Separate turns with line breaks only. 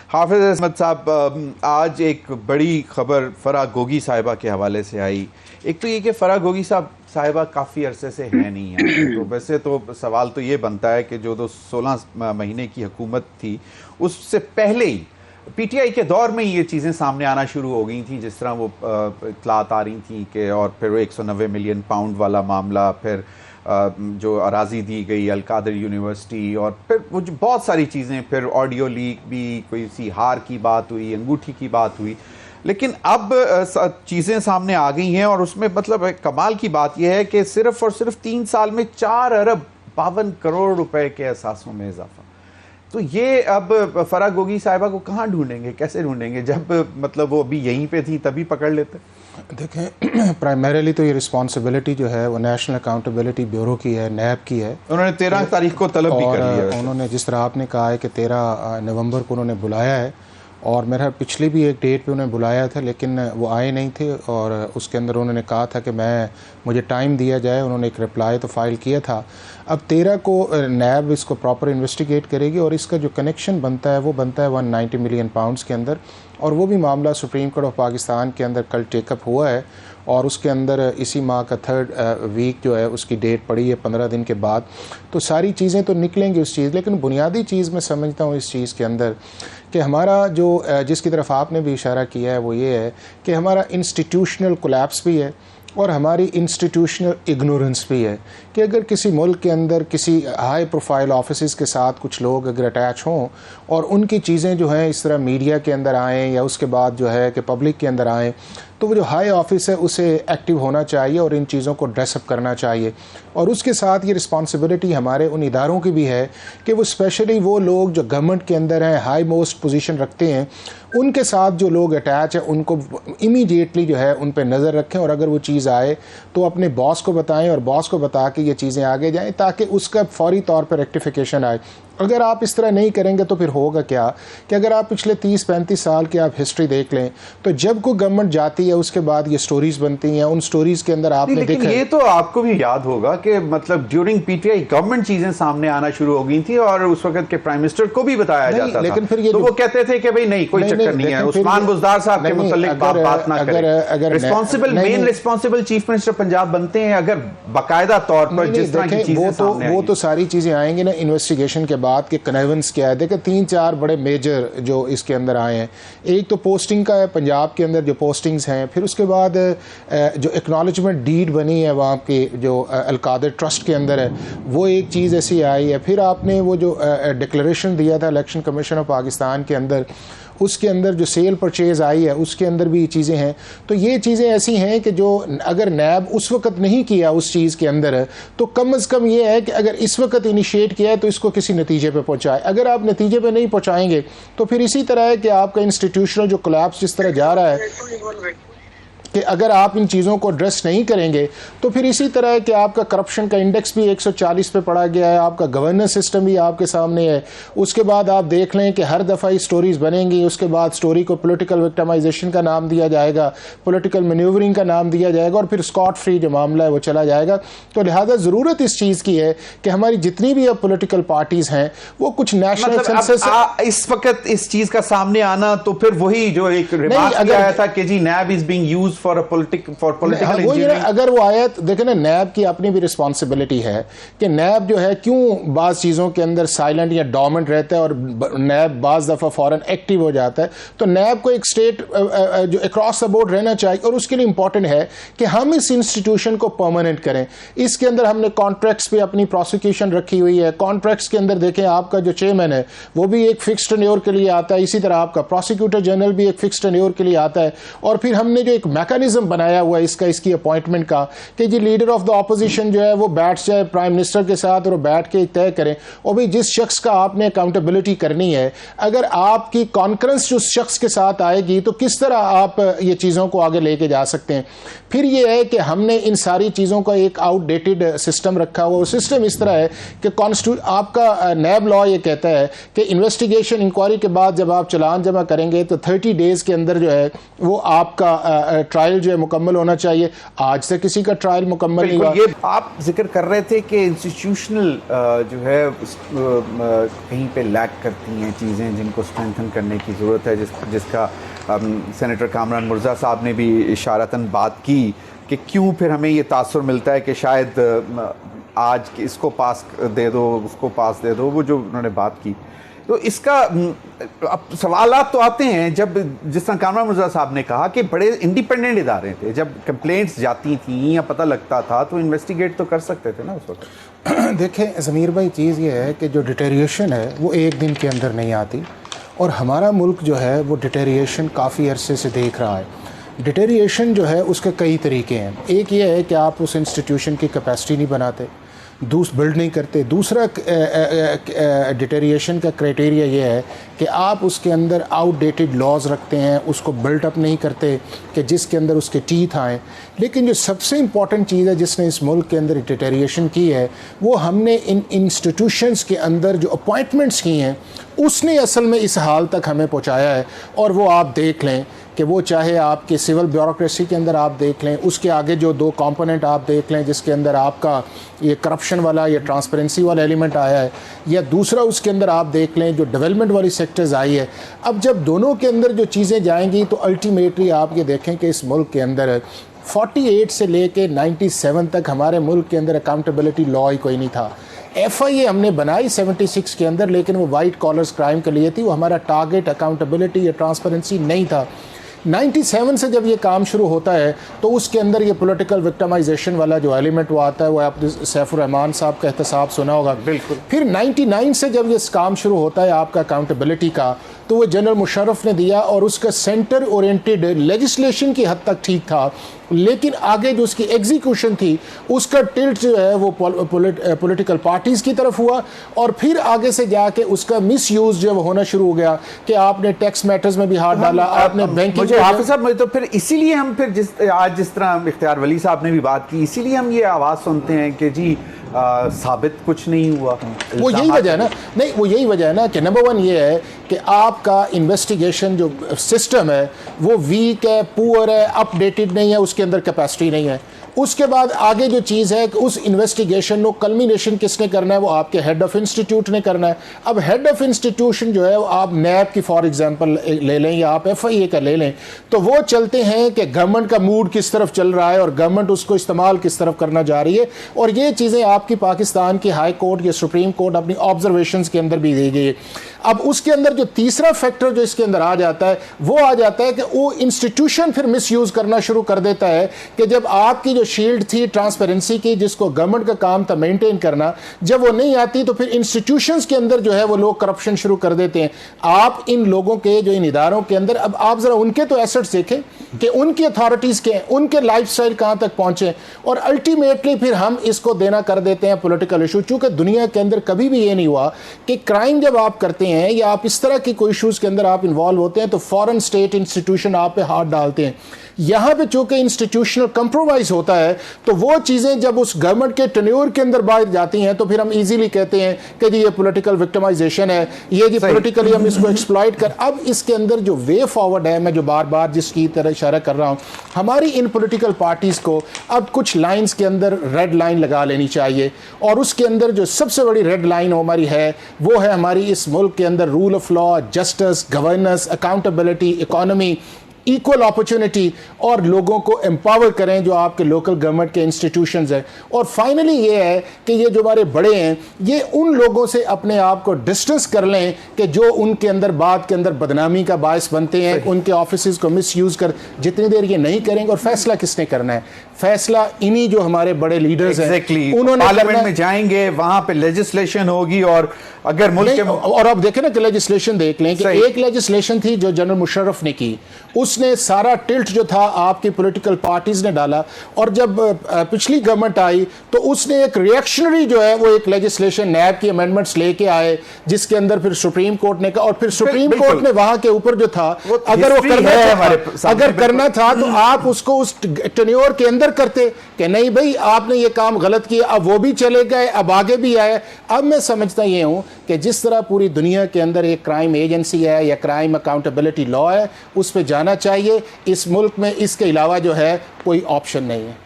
حافظ احمد صاحب، آج ایک بڑی خبر فرح گوگی صاحبہ کے حوالے سے آئی. ایک تو یہ کہ فرح گوگی صاحبہ کافی عرصے سے ہیں نہیں یہاں پہ، تو ویسے تو سوال تو یہ بنتا ہے کہ جو 16 مہینے کی حکومت تھی اس سے پہلے ہی پی ٹی آئی کے دور میں یہ چیزیں سامنے آنا شروع ہو گئی تھیں، جس طرح وہ اطلاعات آ رہی تھیں کہ اور پھر وہ 190 ملین پاؤنڈ والا معاملہ، پھر جو اراضی دی گئی القادر یونیورسٹی، اور پھر وہ جو بہت ساری چیزیں، پھر آڈیو لیک بھی، کوئی سی ہار کی بات ہوئی، انگوٹھی کی بات ہوئی. لیکن اب چیزیں سامنے آ گئی ہیں، اور اس میں مطلب کمال کی بات یہ ہے کہ صرف اور صرف 3 سال میں 4 ارب 52 کروڑ روپے کے اثاثوں میں اضافہ. تو یہ اب فرح گوگی صاحبہ کو کہاں ڈھونڈیں گے، کیسے ڈھونڈیں گے، جب مطلب وہ ابھی یہیں پہ تھی تبھی پکڑ لیتے.
دیکھیں، پرائمریلی تو یہ رسپانسبلٹی جو ہے وہ نیشنل اکاؤنٹیبلٹی بیورو کی ہے، نیب کی ہے.
انہوں نے 13 تاریخ کو طلب بھی کر لیا.
انہوں نے جس طرح آپ نے کہا ہے کہ 13 نومبر کو انہوں نے بلایا ہے، اور میرا پچھلی بھی ایک ڈیٹ پہ انہیں بلایا تھا لیکن وہ آئے نہیں تھے، اور اس کے اندر انہوں نے کہا تھا کہ مجھے ٹائم دیا جائے. انہوں نے ایک رپلائی تو فائل کیا تھا. اب 13 کو نیب اس کو پراپر انویسٹیگیٹ کرے گی، اور اس کا جو کنیکشن بنتا ہے وہ بنتا ہے 190 ملین پاؤنڈز کے اندر، اور وہ بھی معاملہ سپریم کورٹ آف پاکستان کے اندر کل ٹیک اپ ہوا ہے، اور اس کے اندر اسی ماہ کا 3rd ویک جو ہے اس کی ڈیٹ پڑی ہے 15 دن کے بعد. تو ساری چیزیں تو نکلیں گی اس چیز، لیکن بنیادی چیز میں سمجھتا ہوں اس چیز کے اندر کہ ہمارا جو جس کی طرف آپ نے بھی اشارہ کیا ہے وہ یہ ہے کہ ہمارا انسٹیٹیوشنل کولیپس بھی ہے، اور ہماری انسٹیٹیوشنل اگنورنس بھی ہے کہ اگر کسی ملک کے اندر کسی ہائی پروفائل آفیسز کے ساتھ کچھ لوگ اگر اٹیچ ہوں، اور ان کی چیزیں جو ہیں اس طرح میڈیا کے اندر آئیں یا اس کے بعد جو ہے کہ پبلک کے اندر آئیں، تو وہ جو ہائی آفس ہے اسے ایکٹیو ہونا چاہیے اور ان چیزوں کو ڈریس اپ کرنا چاہیے. اور اس کے ساتھ یہ رسپانسبلٹی ہمارے ان اداروں کی بھی ہے کہ وہ اسپیشلی وہ لوگ جو گورنمنٹ کے اندر ہیں، ہائی موسٹ پوزیشن رکھتے ہیں، ان کے ساتھ جو لوگ اٹیچ ہیں ان کو امیڈیٹلی جو ہے ان پہ نظر رکھیں، اور اگر وہ چیز آئے تو اپنے باس کو بتائیں، اور باس کو بتا کے یہ چیزیں آگے جائیں تاکہ اس کا فوری طور پر ریکٹیفیکیشن آئے. اگر آپ اس طرح نہیں کریں گے تو پھر ہوگا کیا کہ اگر آپ پچھلے 30-35 سال کی آپ ہسٹری دیکھ لیں تو جب کوئی گورنمنٹ جاتی ہے اس کے بعد یہ سٹوریز بنتی ہیں، ان سٹوریز کے اندر آپ نے دیکھا.
لیکن یہ تو آپ کو بھی یاد ہوگا کہ مطلب during P T I government چیزیں سامنے آنا شروع ہو گئی تھی، اور اس وقت کے پرائم منسٹر کو بھی بتایا جاتا تھا،
لیکن پھر
تو وہ کہتے تھے کہ بھئی نہیں کوئی چکر نہیں ہے، عثمان بزدار صاحب کے متعلق بات نہ کریں. مین رسپانسبل چیف منسٹر پنجاب بنتے ہیں اگر باقاعدہ طور پر جس طرح کی چیزیں سامنے آئیں.
وہ تو ساری چیزیں آئیں گی نا انویسٹیگیشن کے بعد کہ کنیونس کیا ہے. دیکھیں 3-4 بڑے میجر جو اس کے اندر آئے ہیں. ایک تو پوسٹنگ کا ہے، پنجاب کے اندر جو پوسٹنگز ہیں، پھر اس کے بعد جو اکنالجمنٹ ڈیڈ بنی ہے وہاں کی جو القادر ٹرسٹ کے اندر ہے، وہ ایک چیز ایسی آئی ہے. پھر آپ نے وہ جو ڈکلریشن دیا تھا الیکشن کمیشن آف پاکستان کے اندر، اس کے اندر جو سیل پرچیز آئی ہے اس کے اندر بھی یہ چیزیں ہیں. تو یہ چیزیں ایسی ہیں کہ جو اگر نیب اس وقت نہیں کیا اس چیز کے اندر، تو کم از کم یہ ہے کہ اگر اس وقت انیشیٹ کیا ہے تو اس کو کسی نتیجے پہ پہنچائے. اگر آپ نتیجے پہ نہیں پہنچائیں گے تو پھر اسی طرح ہے کہ آپ کا انسٹیٹیوشنل جو کولیپس جس طرح جا رہا ہے کہ اگر آپ ان چیزوں کو ایڈریس نہیں کریں گے تو پھر اسی طرح ہے کہ آپ کا کرپشن کا انڈیکس بھی 140 پہ پڑا گیا ہے، آپ کا گورننس سسٹم بھی آپ کے سامنے ہے. اس کے بعد آپ دیکھ لیں کہ ہر دفعہ ہی سٹوریز بنیں گی، اس کے بعد سٹوری کو پولیٹیکل وکٹمائزیشن کا نام دیا جائے گا، پولیٹیکل مینیورنگ کا نام دیا جائے گا، اور پھر اسکاٹ فری جو معاملہ ہے وہ چلا جائے گا. تو لہٰذا ضرورت اس چیز کی ہے کہ ہماری جتنی بھی اب پولیٹیکل پارٹیز ہیں وہ کچھ نیشنل سینسس
اس وقت اس چیز کا سامنے آنا، تو پھر وہی جو ایک ریمارک کیا آیا تھا کہ جی NAB is being used for political engineering.
اگر وہ آیت دیکھیں نا، نیب کی اپنی بھی رسپانسبلٹی ہے کہ نیب جو ہے کیوں بعض چیزوں کے اندر سائلنٹ یا ڈومنٹ رہتا ہے اور نیب بعض دفعہ فوراً ایکٹیو ہو جاتا ہے. تو نیب کو ایک اسٹیٹ جو اکراس دا بورڈ رہنا چاہیے، اور اس کے لیے امپورٹنٹ ہے کہ ہم اس انسٹیٹیوشن کو پرماننٹ کریں. اس کے اندر ہم نے کانٹریکٹس پہ اپنی پروسیکیوشن رکھی ہوئی ہے. کانٹریکٹس کے اندر دیکھیں آپ کا جو چیئرمین ہے وہ بھی ایک فکسڈ ٹینیور کے لیے آتا ہے، اسی طرح آپ کا پروسیکیوٹر جنرل بھی ایک فکسڈ ٹینیور کے لیے آتا ہے. اور پھر ہم نے جو ایک میکانزم بنایا ہوا ہے اس کی اپوائنٹمنٹ کا کہ جی لیڈر آف دا اپوزیشن جو ہے وہ بیٹھ جائے پرائم منسٹر کے ساتھ اور وہ بیٹھ کے طے کریں، اور بھی جس شخص کا آپ نے اکاؤنٹیبلٹی کرنی ہے، اگر آپ کی کانکرنس جو شخص کے ساتھ آئے گی تو کس طرح آپ یہ چیزوں کو آگے لے کے جا سکتے ہیں. پھر یہ ہے کہ ہم نے ان ساری چیزوں کا ایک آؤٹ ڈیٹڈ سسٹم رکھا ہوا. وہ سسٹم اس طرح ہے کہ آپ کا نیب لا یہ کہتا ہے کہ انویسٹیگیشن انکوائری کے بعد جب آپ چلان جمع کریں گے تو 30 days کے اندر جو ہے وہ آپ کا ٹرائل جو ہے مکمل ہونا چاہیے. آج سے کسی کا ٹرائل مکمل نہیں ہوا.
یہ آپ ذکر کر رہے تھے کہ انسٹیٹیوشنل جو ہے کہیں پہ لیک کرتی ہیں چیزیں جن کو اسٹرینتھن کرنے کی ضرورت ہے, جس کا سینیٹر کامران مرزا صاحب نے بھی اشارتاً بات کی کہ کیوں پھر ہمیں یہ تاثر ملتا ہے کہ شاید آج اس کو پاس دے دو, اس کو پاس دے دو, وہ جو انہوں نے بات کی. تو اس کا اب سوالات تو آتے ہیں جب جس طرح کامران مرزا صاحب نے کہا کہ بڑے انڈیپینڈنٹ ادارے تھے, جب کمپلینٹس جاتی تھیں یا پتہ لگتا تھا تو انویسٹیگیٹ تو کر سکتے تھے نا اس وقت.
دیکھیں ضمیر بھائی, چیز یہ ہے کہ جو ڈیٹیریشن ہے وہ ایک دن کے اندر نہیں آتی, اور ہمارا ملک جو ہے وہ ڈیٹیریشن کافی عرصے سے دیکھ رہا ہے. ڈیٹیریشن جو ہے اس کے کئی طریقے ہیں. ایک یہ ہے کہ آپ اس انسٹیٹیوشن کی کیپیسٹی نہیں بناتے, بلڈ نہیں کرتے. دوسرا ڈیٹیریشن کا کرائٹیریا یہ ہے کہ آپ اس کے اندر آؤٹ ڈیٹڈ لاز رکھتے ہیں, اس کو بلڈ اپ نہیں کرتے کہ جس کے اندر اس کے ٹیتھ آئیں. لیکن جو سب سے امپورٹنٹ چیز ہے جس نے اس ملک کے اندر ڈیٹیریشن کی ہے, وہ ہم نے ان انسٹیٹیوشنس کے اندر جو اپوائنٹمنٹس کی ہیں اس نے اصل میں اس حال تک ہمیں پہنچایا ہے. اور وہ آپ دیکھ لیں کہ وہ چاہے آپ کے سول بیوروکریسی کے اندر آپ دیکھ لیں, اس کے آگے جو 2 کمپوننٹ آپ دیکھ لیں جس کے اندر آپ کا یہ کرپشن والا یا ٹرانسپیرنسی والا ایلیمنٹ آیا ہے, یا دوسرا اس کے اندر آپ دیکھ لیں جو ڈیولپمنٹ والی سیکٹرز آئی ہے. اب جب دونوں کے اندر جو چیزیں جائیں گی تو الٹیمیٹلی آپ یہ دیکھیں کہ اس ملک کے اندر 48 سے لے کے 97 تک ہمارے ملک کے اندر اکاؤنٹیبلٹی لا ہی کوئی نہیں تھا. ایف آئی اے ہم نے بنائی 76 کے اندر, لیکن وہ وائٹ کالرز کرائم کے لیے تھی, وہ ہمارا ٹارگٹ اکاؤنٹیبلٹی یا ٹرانسپیرنسی نہیں تھا. 97 سے جب یہ کام شروع ہوتا ہے تو اس کے اندر یہ پولیٹیکل وکٹمائزیشن والا جو ایلیمنٹ وہ آتا ہے, وہ آپ سیف الرحمان صاحب کا احتساب سنا ہوگا. بالکل. پھر 99 سے جب یہ کام شروع ہوتا ہے آپ کا اکاؤنٹیبلٹی کا, تو وہ جنرل مشرف نے دیا, اور اس کا سینٹر اورینٹڈ لیجسلیشن کی حد تک ٹھیک تھا, لیکن آگے جو اس کی ایگزیکیوشن تھی اس کا ٹلٹ جو ہے وہ پولیٹیکل پارٹیز کی طرف ہوا, اور پھر آگے سے جا کے اس کا مس یوز جو ہے وہ ہونا شروع ہو گیا کہ آپ نے ٹیکس میٹرز میں بھی ہاتھ ڈالا, آپ نے بینکنگ.
حافظ صاحب, تو پھر اسی لیے ہم پھر آج جس طرح اختیار ولی صاحب نے بھی بات کی, اسی لیے ہم یہ آواز سنتے ہیں کہ جی ثابت کچھ نہیں ہوا.
وہ یہی وجہ ہے نا, نہیں وہ یہی وجہ ہے نا کہ نمبر 1 یہ ہے کہ آپ کا انویسٹیگیشن جو سسٹم ہے وہ ویک ہے, پور ہے, اپ ڈیٹڈ نہیں ہے, اس کے اندر کیپیسٹی نہیں ہے. اس کے بعد آگے جو چیز ہے کہ اس انویسٹیگیشن کو کلمینیشن کس نے کرنا ہے, وہ آپ کے ہیڈ آف انسٹیٹیوٹ نے کرنا ہے. اب ہیڈ آف انسٹیٹیوشن جو ہے آپ نیب کی فار ایگزامپل لے لیں یا آپ ایف آئی اے کا لے لیں, تو وہ چلتے ہیں کہ گورنمنٹ کا موڈ کس طرف چل رہا ہے اور گورنمنٹ اس کو استعمال کس طرف کرنا جا رہی ہے. اور یہ چیزیں آپ کی پاکستان کی ہائی کورٹ یا سپریم کورٹ اپنی آبزرویشنز کے اندر بھی دی گئی ہے. اب اس کے اندر جو تیسرا فیکٹر جو اس کے اندر آ جاتا ہے وہ آ جاتا ہے کہ وہ انسٹیٹیوشن پھر مس یوز کرنا شروع کر دیتا ہے کہ جب آپ کی جو شیلڈ تھی ٹرانسپیرنسی کی, جس کو گورنمنٹ کا کام تھا مینٹین کرنا, جب وہ نہیں آتی تو پھر انسٹیٹیوشنز کے اندر جو ہے وہ لوگ کرپشن شروع کر دیتے ہیں. آپ ان لوگوں کے جو ان اداروں کے اندر, اب آپ ذرا ان کے تو ایسٹس دیکھیں کہ ان کی اتھارٹیز کے, ان کے لائف سٹائل کہاں تک پہنچے, اور الٹیمیٹلی پھر ہم اس کو دینا کر دیتے ہیں پولیٹیکل ایشو. چونکہ دنیا کے اندر کبھی بھی یہ نہیں ہوا کہ کرائم جب آپ کرتے ہیں یا آپ اس طرح کی کوئی ایشوز کے اندر آپ انوالو ہوتے ہیں تو فوراً اسٹیٹ انسٹیٹیوشن آپ پہ ہاتھ ڈالتے ہیں. یہاں پہ چونکہ انسٹیٹیوشنل کمپرومائز ہوتا ہے تو وہ چیزیں جب اس گورنمنٹ کے ٹینیور کے اندر باہر جاتی ہیں تو پھر ہم ایزیلی کہتے ہیں کہ جی یہ پولیٹیکل وکٹمائزیشن ہے, یہ جی پولیٹیکلی ہم اس کو ایکسپلائٹ کر. اب اس کے اندر جو وے فارورڈ ہے, میں جو بار بار جس کی طرح اشارہ کر رہا ہوں, ہماری ان پولیٹیکل پارٹیز کو اب کچھ لائنز کے اندر ریڈ لائن لگا لینی چاہیے, اور اس کے اندر جو سب سے بڑی ریڈ لائن ہماری ہے وہ ہے ہماری اس ملک کے اندر rule of law, justice, governance, accountability, economy, equal opportunity, اور لوگوں کو امپاور کریں جو آپ کے لوکل گورنمنٹ کے انسٹیٹیوشنز ہیں. اور فائنلی یہ ہے کہ یہ جو ہمارے بڑے ہیں یہ ان لوگوں سے اپنے آپ کو ڈسٹنس کر لیں کہ جو ان کے اندر بات کے اندر بدنامی کا باعث بنتے ہیں, ان کے آفیسز کو مس یوز کر. جتنی دیر یہ نہیں کریں گے, اور فیصلہ کس نے کرنا ہے, فیصلہ انہی جو ہمارے بڑے لیڈرز ہیں
انہوں نے پارلیمنٹ میں جائیں گے, وہاں پہ لیجسلیشن ہوگی. اور اگر ملک
اور آپ دیکھیں نا کہ لیجسلیشن دیکھ لیں کہ ایک لیجسلیشن تھی جو جنرل مشرف نے کی, اس نے سارا ٹلٹ جو تھا آپ کی پولیٹیکل پارٹیز نے ڈالا. اور جب پچھلی گورنمنٹ آئی تو اس نے ایک ریئیکشنری جو ہے وہ ایک لیجسلیشن نیب کی امینڈمنٹس لے کے آئے, جس کے اندر پھر سپریم کورٹ نے کہا, اور پھر سپریم کورٹ نے وہاں کے اوپر جو تھا اگر وہ کرنا تھا تو آپ اس کو اس ٹینیور کے اندر کرتے کہ نہیں بھائی آپ نے یہ کام غلط کیا, اب وہ بھی چلے گئے, اب آگے بھی آئے. اب میں سمجھتا یہ ہوں کہ جس طرح پوری دنیا کے اندر ایک کرائم ایجنسی ہے یا کرائم اکاؤنٹیبلٹی لا ہے, اس پہ جانا چاہیے. چاہیے. اس ملک میں اس کے علاوہ جو ہے کوئی آپشن نہیں ہے.